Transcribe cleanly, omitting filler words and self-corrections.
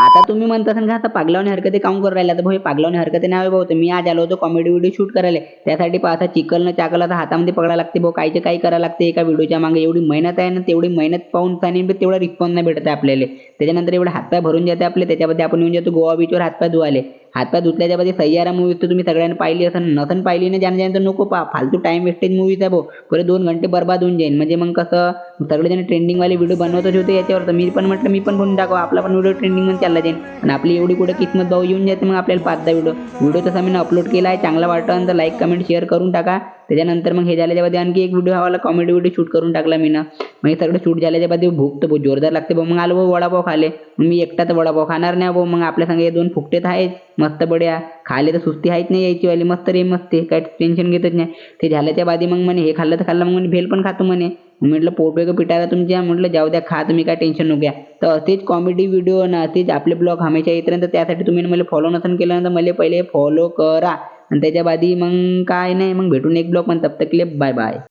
आता तुम्ही म्हणता का आता पागलावणी हरकती काऊन करू राहिला, तर भाऊ पागलावणी हरकती नाही भाऊ. तर मी आज आलो होतो कॉमेडी व्हिडिओ शूट करायला. त्यासाठी पाहता चिकलनं चाकल आता हातामध्ये पकडायला लागते भाऊ. काहीचे काही करायला लागते एका व्हिडिओच्या मागे. एवढी मेहनत आहे ना, तेवढी मेहनत पाहून तेवढा रिस्पॉन्स नाही भेटत आहे आपल्याला. त्याच्यानंतर एवढे हातपाय भरून जाते आपले. त्याच्यामध्ये आपण येऊन जातो गोवा बीचवर हातपाय धुवाले. हातपाय धुतल्याच्या मध्ये सय्यारा मूवी तर तुम्ही सगळ्यांनी पाहिली असं नसन पाहिली ना, ज्यानं तर नको पहा. फालतू टाइम वेस्टेज मूवीज आहे भाऊ. पुरे 2 घंटे बर्बाद होऊन जाईल. म्हणजे मग कसं सगळेजण ट्रेंडिंगवाले व्हिडिओ बनवतच होते याच्यावर. तर मी पण म्हटलं मी पण बनवून टाकावं, आपला पण व्हिडिओ ट्रेंडिंगमध्ये चालला जाईल. आणि आपली एवढी कुठे किस्मत भाऊ येऊन जाते मग आपल्याला 5-10 व्हिडिओ तसा मी अपलोड केला आहे. चांगला वाटतं तर लाईक कमेंट शेअर करून टाका. त्याच्यानंतर मग हे झाल्याच्या मध्ये आणखी एक व्हिडिओ हवाला कॉमेडी व्हिडिओ शूट करून टाकला मी ना. मग हे सगळं शूट झाल्याच्या मध्ये भूक तर बहुत जोरदार लागते भाऊ. मग आलो भाऊ वडापाव खाले. मी एकटा तर वडापाव खाणार नाही भाऊ. मग आपल्या संग हे 2 फुकटे तर आहेत मस्त बड्या. खाले तर सुस्ती आहेत नाही यायची वाली. मस्त रे मस्त काय टेन्शन घेतच नाही. ते झाल्याच्या बादी मग म्हणे हे खाल्लं तर खाल्लं, मग म्हणे भेल पण खातो म्हणे. म्हटलं पोट वेगळं पिटायला तुमच्या. म्हटलं जाऊ द्या खा तुम्ही, काय टेन्शन नको घ्या. तर असेच कॉमेडी व्हिडिओ ना असेच आपले ब्लॉग हमेशा येत. त्यासाठी तुम्ही मला फॉलो नसेल केलं तर मला पहिले फॉलो करा. आणि त्याच्या बादी मग काय नाही, मग भेटून एक ब्लॉग. पण तब तक के लिए बाय बाय.